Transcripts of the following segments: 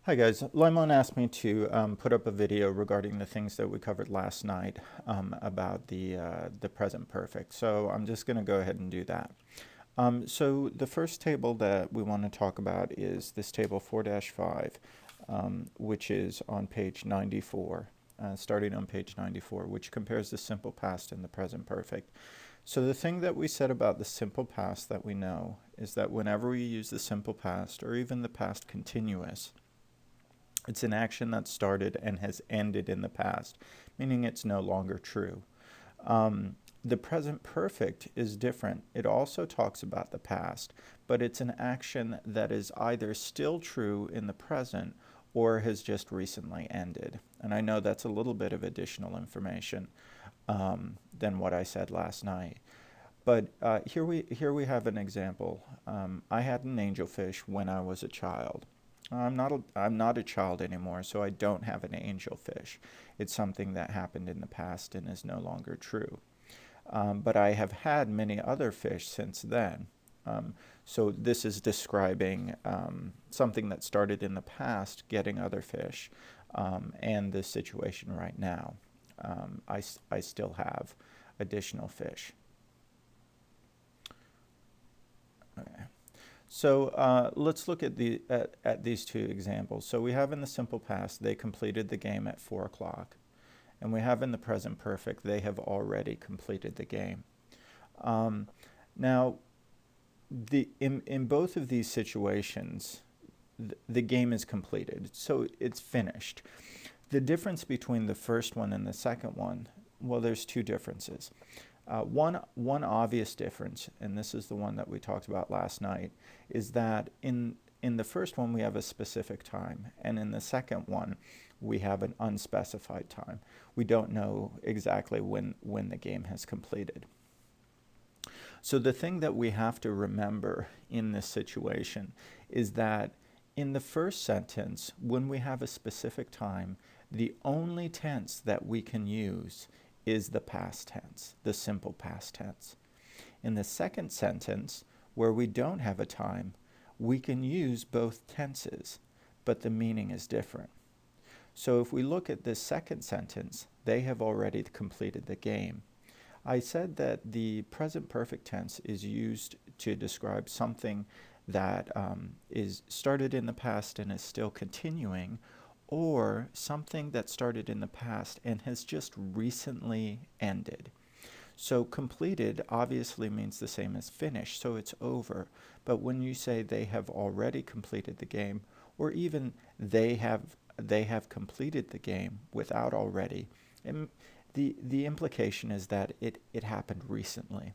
Hi guys, Limon asked me to put up a video regarding the things that we covered last night about the present perfect. So I'm just going to go ahead and do that. So the first table that we want to talk about is this table 4-5, which is on page 94, starting on page 94, which compares the simple past and the present perfect. So the thing that we said about the simple past that we know is that whenever we use the simple past or even the past continuous, it's an action that started and has ended in the past, meaning it's no longer true. The present perfect is different. It also talks about the past, but it's an action that is either still true in the present or has just recently ended. And I know that's a little bit of additional information than what I said last night. But here we have an example. I had an angelfish when I was a child. I'm not a child anymore, so I don't have an angelfish. It's something that happened in the past and is no longer true. But I have had many other fish since then. So this is describing something that started in the past, getting other fish, and the situation right now. I still have additional fish. Okay. So let's look at these two examples. So we have in the simple past, they completed the game at 4 o'clock. And we have in the present perfect, they have already completed the game. Now, in both of these situations, the game is completed. So it's finished. The difference between the first one and the second one, well, there's two differences. One obvious difference, and this is the one that we talked about last night, is that in the first one we have a specific time, and in the second one we have an unspecified time. We don't know exactly when the game has completed. So the thing that we have to remember in this situation is that in the first sentence, when we have a specific time, the only tense that we can use is the past tense, the simple past tense. In the second sentence, where we don't have a time, we can use both tenses, but the meaning is different. So if we look at this second sentence, they have already completed the game. I said that the present perfect tense is used to describe something that is started in the past and is still continuing, or something that started in the past and has just recently ended. So completed obviously means the same as finished, so it's over. But when you say they have already completed the game, or even they have completed the game without already, the implication is that it happened recently.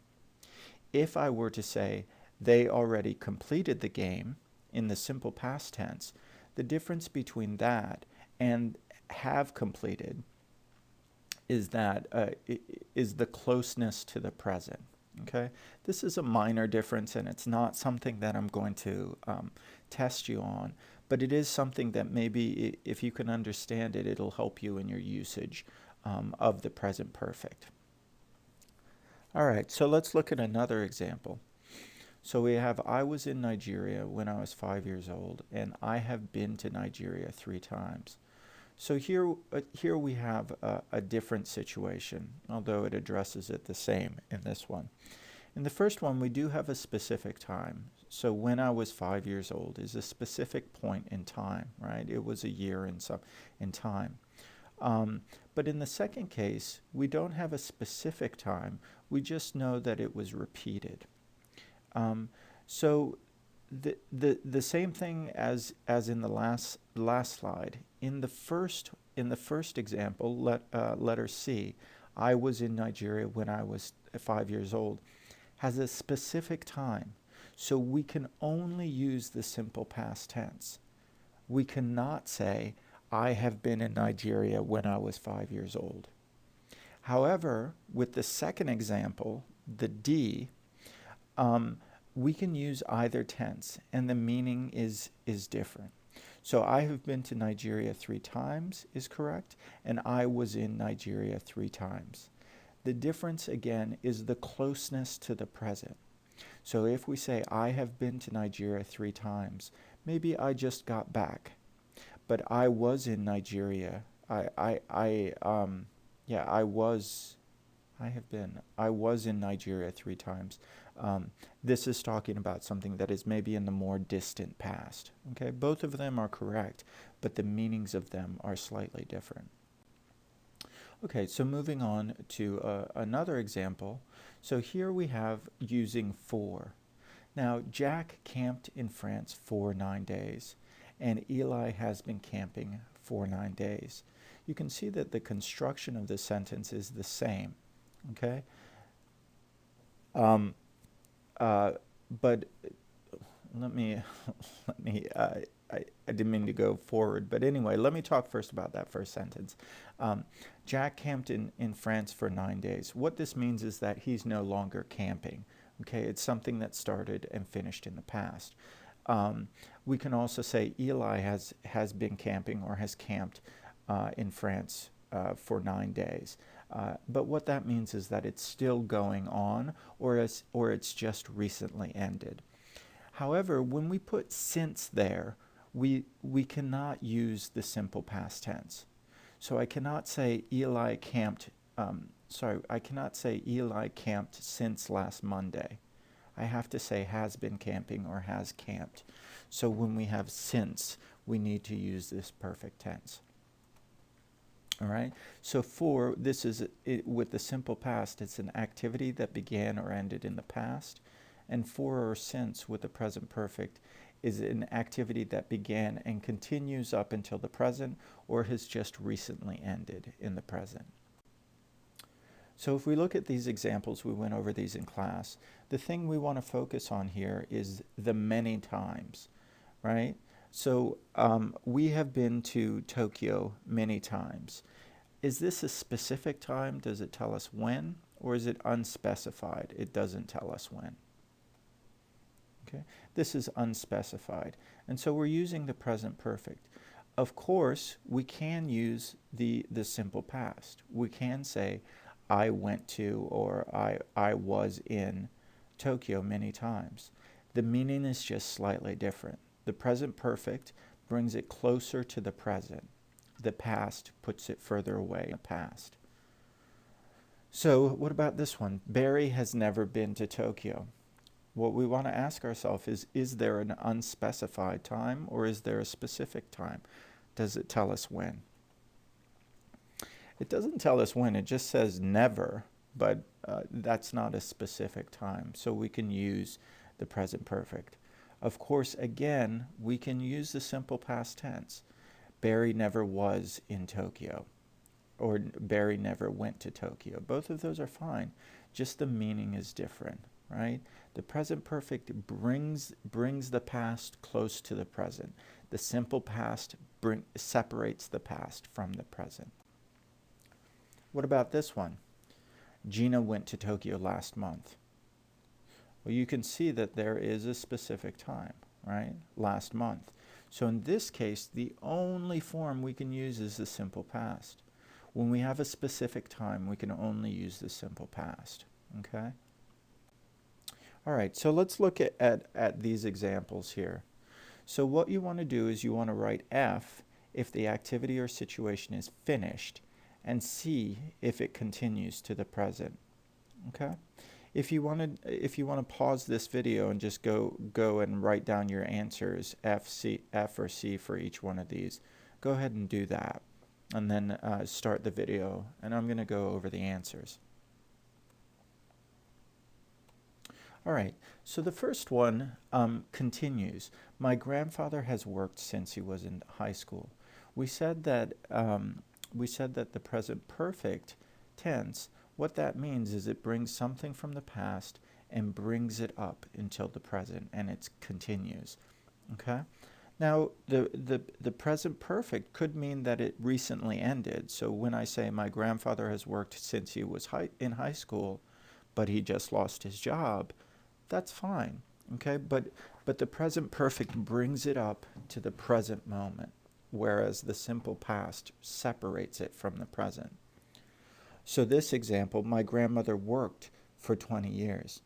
If I were to say they already completed the game in the simple past tense, the difference between that and have completed is that is the closeness to the present. Okay, this is a minor difference, and it's not something that I'm going to test you on, but it is something that maybe if you can understand it, it'll help you in your usage of the present perfect. All right, so let's look at another example. So we have, I was in Nigeria when I was 5 years old, and I have been to Nigeria 3 times. So here we have a different situation, although it addresses it the same in this one. In the first one, we do have a specific time. So when I was 5 years old is a specific point in time, right? It was a year in time. But in the second case, we don't have a specific time. We just know that it was repeated. So the same thing as in the last slide. In the first example, letter C, I was in Nigeria when I was 5 years old, has a specific time. So we can only use the simple past tense. We cannot say I have been in Nigeria when I was 5 years old. However, with the second example, the D, we can use either tense, and the meaning is different. So I have been to Nigeria 3 times is correct, and I was in Nigeria 3 times. The difference, again, is the closeness to the present. So if we say I have been to Nigeria 3 times, maybe I just got back. but I was in Nigeria. Yeah, I was in Nigeria 3 times. This is talking about something that is maybe in the more distant past. Okay, both of them are correct, but the meanings of them are slightly different. Okay, so moving on to another example. So here we have using for. Now, Jack camped in France for 9 days, and Eli has been camping for 9 days. You can see that the construction of the sentence is the same, okay? Um, but let me, I didn't mean to go forward, but anyway, let me talk first about that first sentence. Jack camped in France for 9 days. What this means is that he's no longer camping. Okay, it's something that started and finished in the past. We can also say Eli has been camping or has camped in France for 9 days. But what that means is that it's still going on, or it's just recently ended. However, when we put since there, we cannot use the simple past tense. So I cannot say Eli camped, I cannot say Eli camped since last Monday. I have to say has been camping or has camped. So when we have since, we need to use this perfect tense. All right, so for, this is, with the simple past, it's an activity that began or ended in the past. And for or since with the present perfect is an activity that began and continues up until the present or has just recently ended in the present. So if we look at these examples, we went over these in class, the thing we want to focus on here is the many times, right? So we have been to Tokyo many times. Is this a specific time? Does it tell us when? Or is it unspecified? It doesn't tell us when. Okay, this is unspecified. And so we're using the present perfect. Of course, we can use the simple past. We can say, I went to, or I was in Tokyo many times. The meaning is just slightly different. The present perfect brings it closer to the present. The past puts it further away in the past. So what about this one? Barry has never been to Tokyo. What we want to ask ourselves is there an unspecified time or is there a specific time? Does it tell us when? It doesn't tell us when, it just says never, but that's not a specific time. So we can use the present perfect. Of course, again, we can use the simple past tense. Barry never was in Tokyo, or Barry never went to Tokyo. Both of those are fine, just the meaning is different, right? The present perfect brings the past close to the present. The simple past separates the past from the present. What about this one? Gina went to Tokyo last month. Well, you can see that there is a specific time, right? Last month. So in this case, the only form we can use is the simple past. When we have a specific time, we can only use the simple past, okay? All right, so let's look at these examples here. So what you want to do is you want to write F if the activity or situation is finished, and C if it continues to the present, okay? If you want to pause this video and just go and write down your answers, F or C for each one of these, go ahead and do that, and then start the video, and I'm going to go over the answers. All right, so the first one continues. My grandfather has worked since he was in high school. We said that the present perfect tense, what that means is it brings something from the past and brings it up until the present, and it continues. Okay. Now the present perfect could mean that it recently ended. So when I say my grandfather has worked since he was in high school, but he just lost his job, that's fine, okay? But the present perfect brings it up to the present moment, whereas the simple past separates it from the present. So this example, my grandmother worked for 20 years.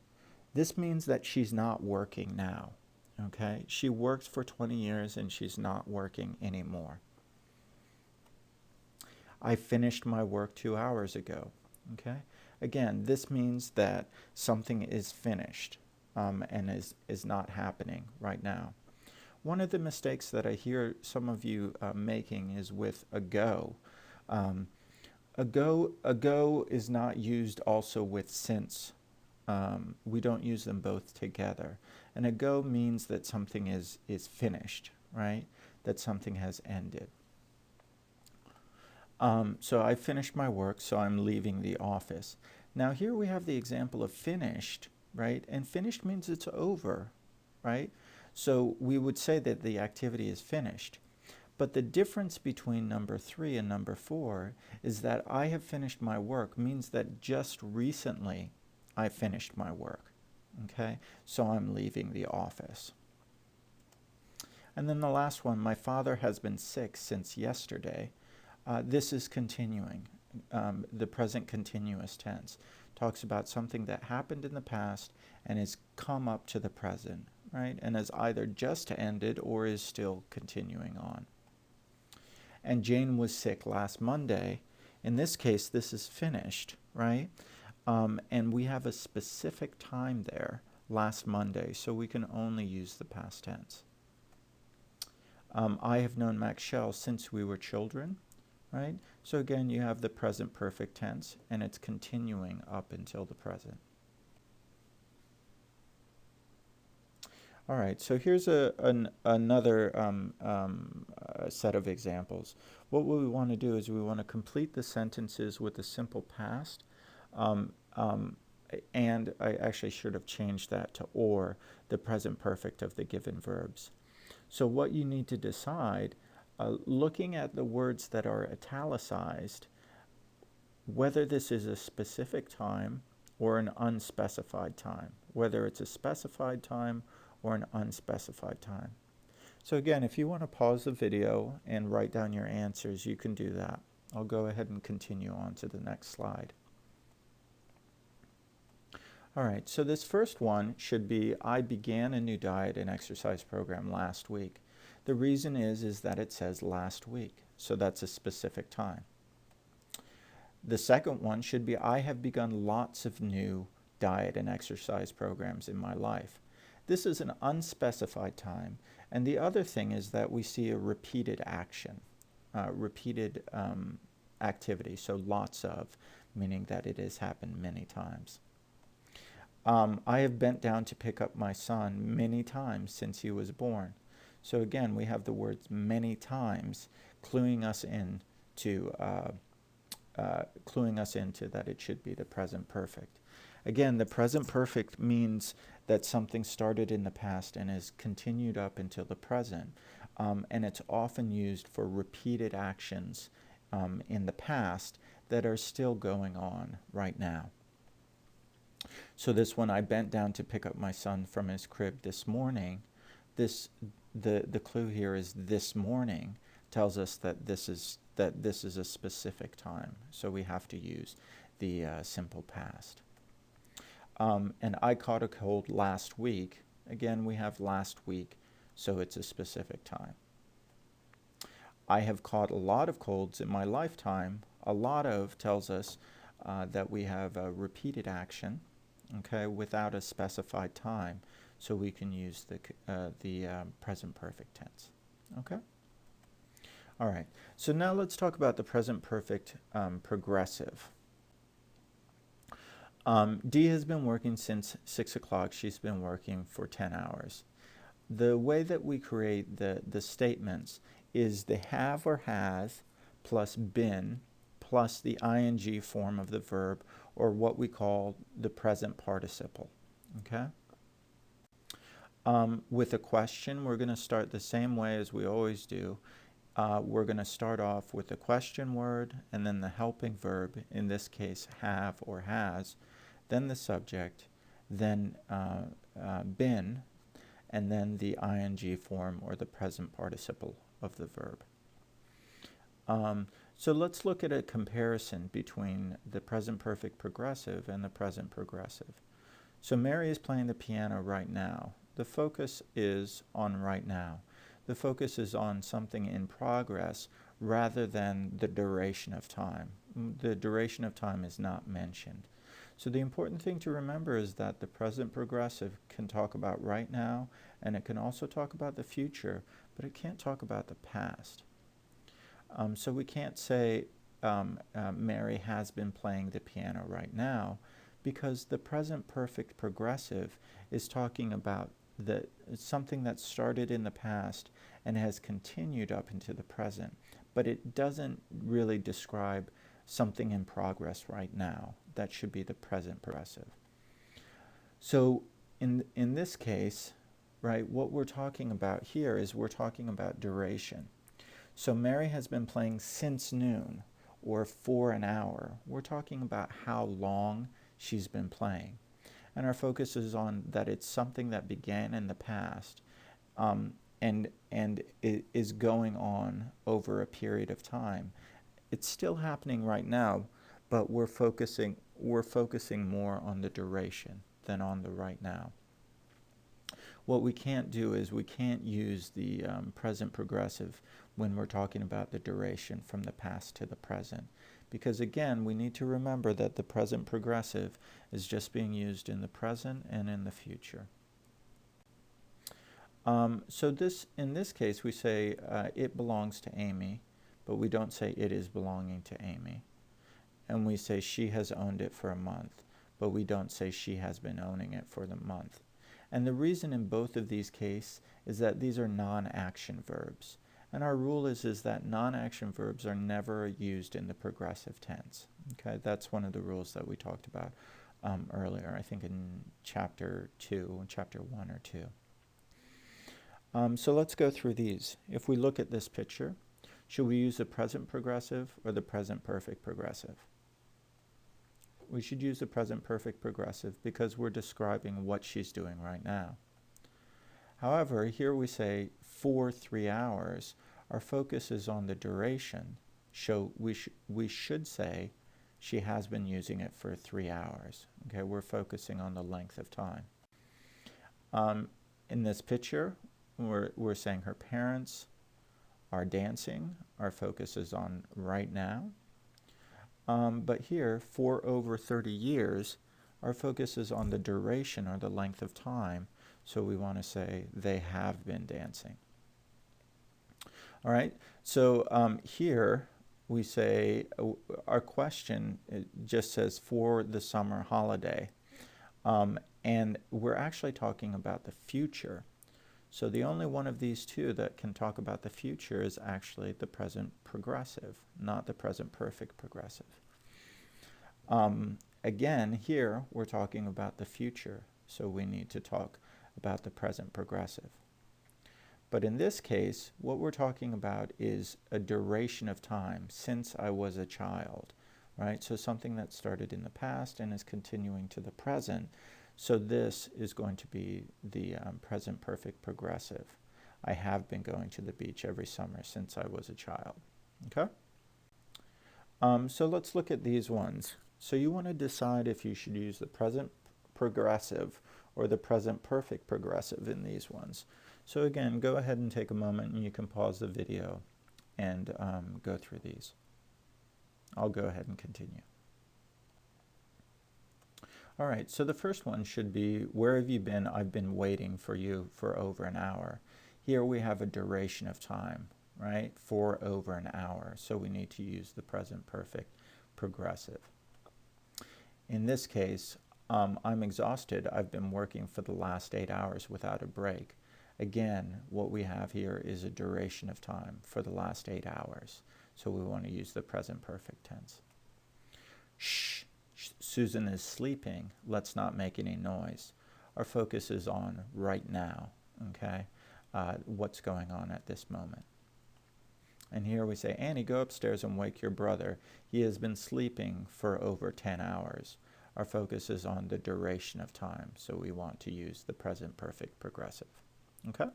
This means that she's not working now, okay? She worked for 20 years and she's not working anymore. I finished my work 2 hours ago. Okay? Again, this means that something is finished and is not happening right now. One of the mistakes that I hear some of you making is with ago. Ago is not used also with since. We don't use them both together. And ago means that something is finished, right? That something has ended. So I finished my work, so I'm leaving the office. Now here we have the example of finished, right? And finished means it's over, right? So we would say that the activity is finished. But the difference between number 3 and number 4 is that I have finished my work means that just recently I finished my work. Okay? So I'm leaving the office. And then the last one, my father has been sick since yesterday. This is continuing. The present continuous tense talks about something that happened in the past and has come up to the present, right? And has either just ended or is still continuing on. And Jane was sick last Monday. In this case, this is finished, right? And we have a specific time there, last Monday, so we can only use the past tense. I have known Max Schell since we were children, right? So again, you have the present perfect tense, and it's continuing up until the present. All right, so here's another set of examples. What we want to do is we want to complete the sentences with the simple past, and I actually should have changed that to or, the present perfect of the given verbs. So what you need to decide, looking at the words that are italicized, whether this is a specific time or an unspecified time, whether it's a specified time or an unspecified time. So again, if you want to pause the video and write down your answers, you can do that. I'll go ahead and continue on to the next slide. All right, so this first one should be, I began a new diet and exercise program last week. The reason is that it says last week, so that's a specific time. The second one should be, I have begun lots of new diet and exercise programs in my life. This is an unspecified time. And the other thing is that we see a repeated action, repeated activity, so lots of, meaning that it has happened many times. I have bent down to pick up my son many times since he was born. So again, we have the words many times cluing us into that it should be the present perfect. Again, the present perfect means that something started in the past and has continued up until the present. And it's often used for repeated actions in the past that are still going on right now. So this one, I bent down to pick up my son from his crib this morning. The clue here is this morning tells us that this is a specific time. So we have to use the simple past. And I caught a cold last week. Again, we have last week, so it's a specific time. I have caught a lot of colds in my lifetime. A lot of tells us that we have a repeated action, okay, without a specified time, so we can use the present perfect tense. Okay. All right. So now let's talk about the present perfect progressive. Dee has been working since 6 o'clock. She's been working for 10 hours. The way that we create the statements is the have or has plus been plus the ing form of the verb, or what we call the present participle. Okay? With a question, we're going to start the same way as we always do. We're going to start off with the question word and then the helping verb, in this case have or has, then the subject, then been, and then the ing form or the present participle of the verb. So let's look at a comparison between the present perfect progressive and the present progressive. So Mary is playing the piano right now. The focus is on right now. The focus is on something in progress rather than the duration of time. The duration of time is not mentioned. So the important thing to remember is that the present progressive can talk about right now, and it can also talk about the future, but it can't talk about the past. So we can't say Mary has been playing the piano right now, because the present perfect progressive is talking about something that started in the past and has continued up into the present, but it doesn't really describe something in progress right now. That should be the present progressive. So in this case, right, what we're talking about here is we're talking about duration. So Mary has been playing since noon, or for an hour. We're talking about how long she's been playing. And our focus is on that it's something that began in the past, and it is going on over a period of time. It's still happening right now, but we're focusing more on the duration than on the right now. What we can't do is we can't use the present progressive when we're talking about the duration from the past to the present. Because again, we need to remember that the present progressive is just being used in the present and in the future. So in this case, we say it belongs to Amy, but we don't say it is belonging to Amy. And we say she has owned it for a month, but we don't say she has been owning it for the month. And the reason in both of these cases is that these are non-action verbs. And our rule is that non-action verbs are never used in the progressive tense. Okay, that's one of the rules that we talked about earlier, I think in chapter 2, chapter 1 or 2. So let's go through these. If we look at this picture, should we use the present progressive or the present perfect progressive? We should use the present perfect progressive because we're describing what she's doing right now. However, here we say for 3 hours. Our focus is on the duration. So we should say she has been using it for 3 hours. Okay, we're focusing on the length of time. In this picture, we're saying her parents are dancing. Our focus is on right now. But here, for over 30 years, our focus is on the duration or the length of time. So we want to say they have been dancing. All right, so here we say our question just says for the summer holiday. And we're actually talking about the future. So the only one of these two that can talk about the future is actually the present progressive, not the present perfect progressive. Again, here we're talking about the future, so we need to talk about the present progressive. But in this case, what we're talking about is a duration of time since I was a child, right? So something that started in the past and is continuing to the present. So this is going to be the present perfect progressive. I have been going to the beach every summer since I was a child. Okay? So let's look at these ones. So you want to decide if you should use the present progressive or the present perfect progressive in these ones. So again, go ahead and take a moment and you can pause the video and go through these. I'll go ahead and continue. All right, so the first one should be, where have you been? I've been waiting for you for over an hour. Here we have a duration of time, right? For over an hour. So we need to use the present perfect progressive. In this case, I'm exhausted. I've been working for the last 8 hours without a break. Again, what we have here is a duration of time for the last 8 hours. So we want to use the present perfect tense. Shh. Susan is sleeping. Let's not make any noise. Our focus is on right now, okay? What's going on at this moment. And here we say, Annie, go upstairs and wake your brother. He has been sleeping for over 10 hours. Our focus is on the duration of time, so we want to use the present perfect progressive, okay?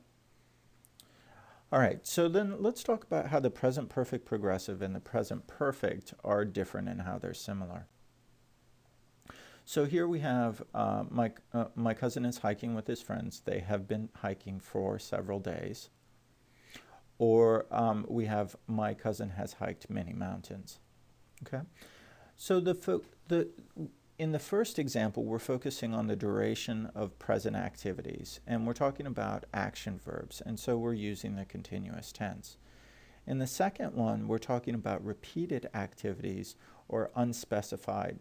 All right, so then let's talk about how the present perfect progressive and the present perfect are different and how they're similar. So here we have my cousin is hiking with his friends. They have been hiking for several days. or we have my cousin has hiked many mountains. Okay, so in the first example, we're focusing on the duration of present activities, and we're talking about action verbs, and so we're using the continuous tense. In the second one, we're talking about repeated activities or unspecified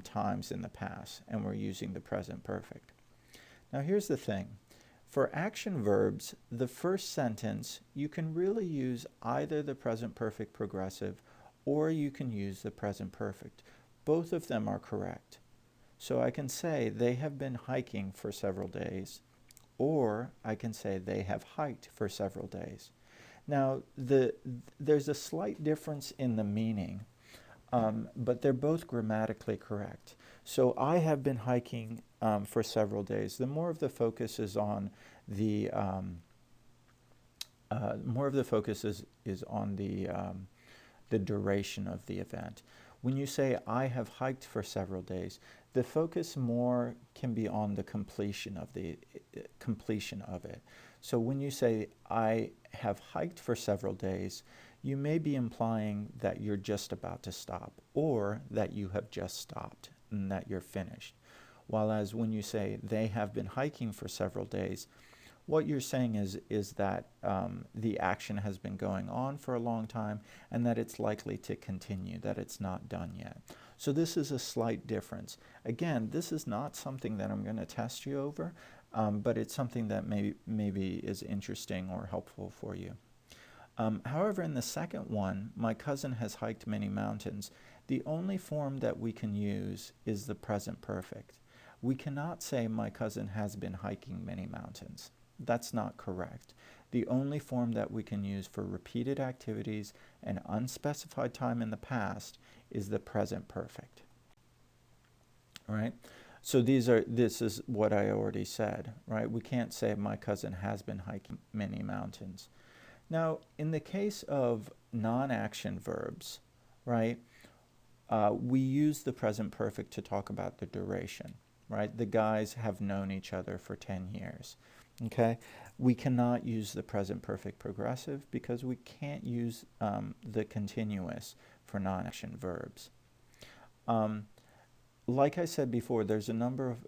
times in the past, and we're using the present perfect. Now here's the thing. For action verbs, the first sentence, you can really use either the present perfect progressive or you can use the present perfect. Both of them are correct. So I can say they have been hiking for several days, or I can say they have hiked for several days. Now, there's a slight difference in the meaning, but they're both grammatically correct. So I have been hiking for several days. The more of the focus is on the the duration of the event. When you say I have hiked for several days, the focus more can be on the completion of it. So when you say I have hiked for several days, you may be implying that you're just about to stop, or that you have just stopped and that you're finished. While as when you say they have been hiking for several days, what you're saying is that the action has been going on for a long time and that it's likely to continue, that it's not done yet. So this is a slight difference. Again, this is not something that I'm going to test you over, but it's something that maybe is interesting or helpful for you. However, in the second one, my cousin has hiked many mountains. The only form that we can use is the present perfect. We cannot say my cousin has been hiking many mountains. That's not correct. The only form that we can use for repeated activities and unspecified time in the past is the present perfect. All right? So this is what I already said, right? We can't say my cousin has been hiking many mountains. Now, in the case of non-action verbs, right, we use the present perfect to talk about the duration, right? The guys have known each other for 10 years, okay? We cannot use the present perfect progressive because we can't use the continuous for non-action verbs. Like I said before, there's a number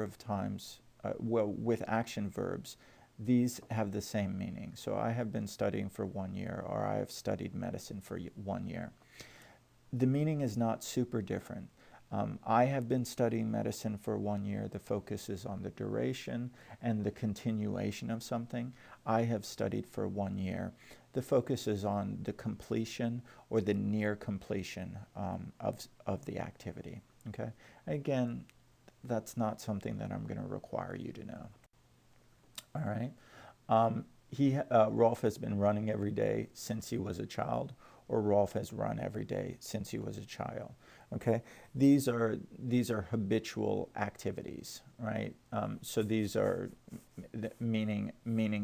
of times, with action verbs, these have the same meaning. So I have been studying for 1 year, or I have studied medicine for 1 year. The meaning is not super different. I have been studying medicine for 1 year. The focus is on the duration and the continuation of something. I have studied for 1 year. The focus is on the completion or the near completion of the activity. Okay. Again, that's not something that I'm going to require you to know. All right. Rolf has been running every day since he was a child, or Rolf has run every day since he was a child. Okay, these are habitual activities, right? So these are meaning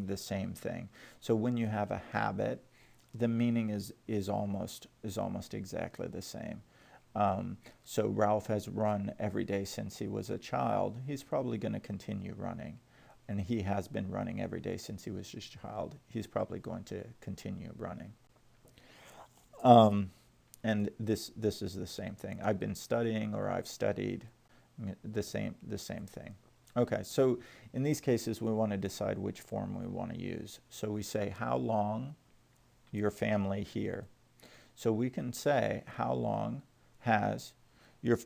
the same thing. So when you have a habit, the meaning is almost exactly the same. So Ralph has run every day since he was a child. He's probably going to continue running. And he has been running every day since he was a child. He's probably going to continue running. And this is the same thing. I've been studying, or I've studied, the same thing. Okay, so in these cases, we want to decide which form we want to use. So we say, how long your family here? So we can say, how long has your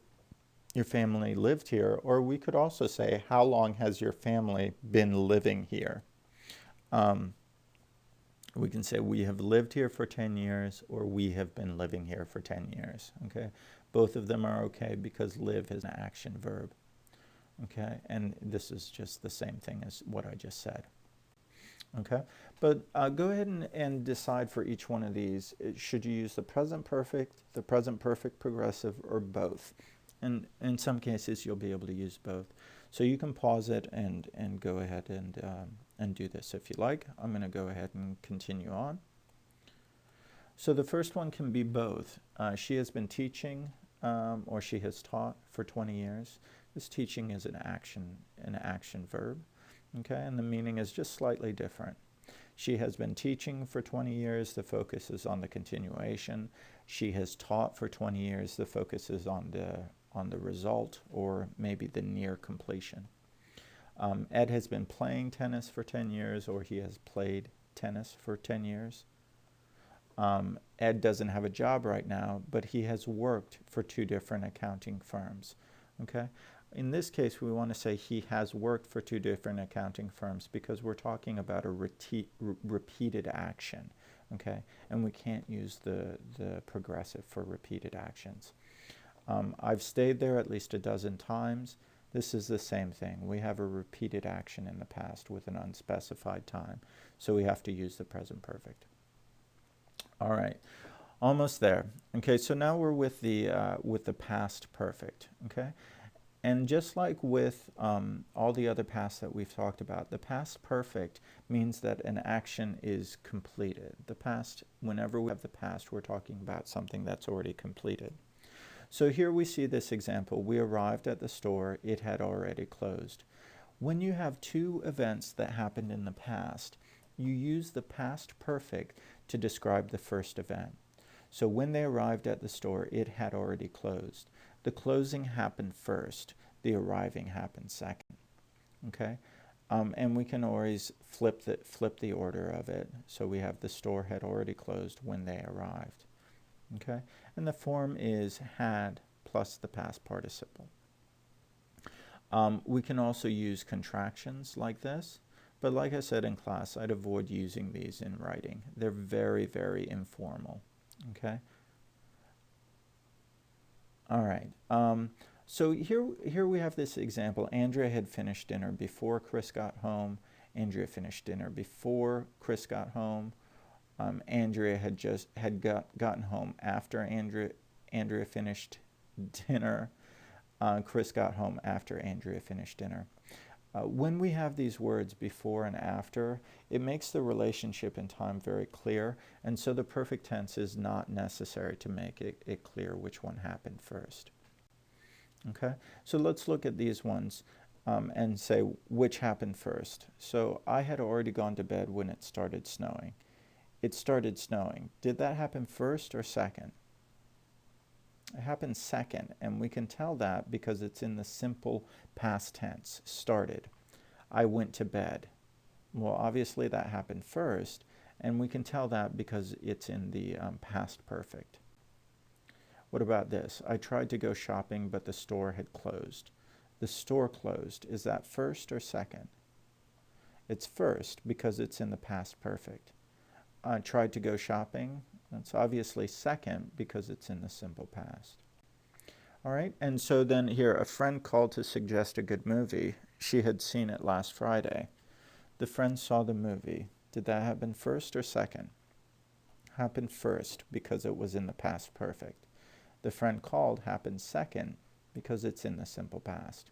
family lived here? Or we could also say, how long has your family been living here? We can say we have lived here for 10 years, or we have been living here for 10 years, okay? Both of them are okay because live is an action verb, okay? And this is just the same thing as what I just said, okay? But go ahead and decide for each one of these. Should you use the present perfect progressive, or both? And in some cases, you'll be able to use both. So you can pause it and go ahead and do this if you like. I'm going to go ahead and continue on. So the first one can be both. She has been teaching, or she has taught for 20 years. This teaching is an action verb, okay? And the meaning is just slightly different. She has been teaching for 20 years. The focus is on the continuation. She has taught for 20 years. The focus is on the result, or maybe the near completion. Ed has been playing tennis for 10 years, or he has played tennis for 10 years. Ed doesn't have a job right now, but he has worked for 2 different accounting firms. Okay? In this case, we want to say he has worked for 2 different accounting firms because we're talking about a repeated action. Okay? And we can't use the progressive for repeated actions. I've stayed there at least a dozen times. This is the same thing. We have a repeated action in the past with an unspecified time, so we have to use the present perfect. All right, almost there. Okay, so now we're with the past perfect. Okay, and just like with all the other past that we've talked about, the past perfect means that an action is completed. The past, whenever we have the past, we're talking about something that's already completed. So here we see this example. We arrived at the store. It had already closed. When you have 2 events that happened in the past, you use the past perfect to describe the first event. So when they arrived at the store, it had already closed. The closing happened first. The arriving happened second. Okay? And we can always flip the order of it. So we have the store had already closed when they arrived. Okay? And the form is had plus the past participle. We can also use contractions like this, but like I said in class, I'd avoid using these in writing. They're very, very informal. Okay? All right. So here we have this example. Andrea had finished dinner before Chris got home. Andrea finished dinner before Chris got home. Andrea had gotten home after Andrea finished dinner. Chris got home after Andrea finished dinner. When we have these words before and after, it makes the relationship in time very clear, and so the perfect tense is not necessary to make it clear which one happened first. Okay, so let's look at these ones and say which happened first. So I had already gone to bed when it started snowing. It started snowing. Did that happen first or second? It happened second, and we can tell that because it's in the simple past tense, started. I went to bed. Well, obviously that happened first, and we can tell that because it's in the past perfect. What about this? I tried to go shopping, but the store had closed. The store closed. Is that first or second? It's first because it's in the past perfect. I tried to go shopping. That's obviously second because it's in the simple past. All right, and so then here, a friend called to suggest a good movie. She had seen it last Friday. The friend saw the movie. Did that happen first or second? Happened first because it was in the past perfect. The friend called happened second because it's in the simple past.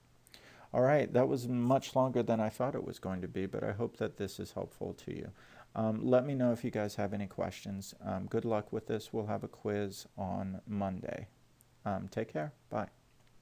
All right, that was much longer than I thought it was going to be, but I hope that this is helpful to you. Let me know if you guys have any questions. Good luck with this. We'll have a quiz on Monday. Take care. Bye.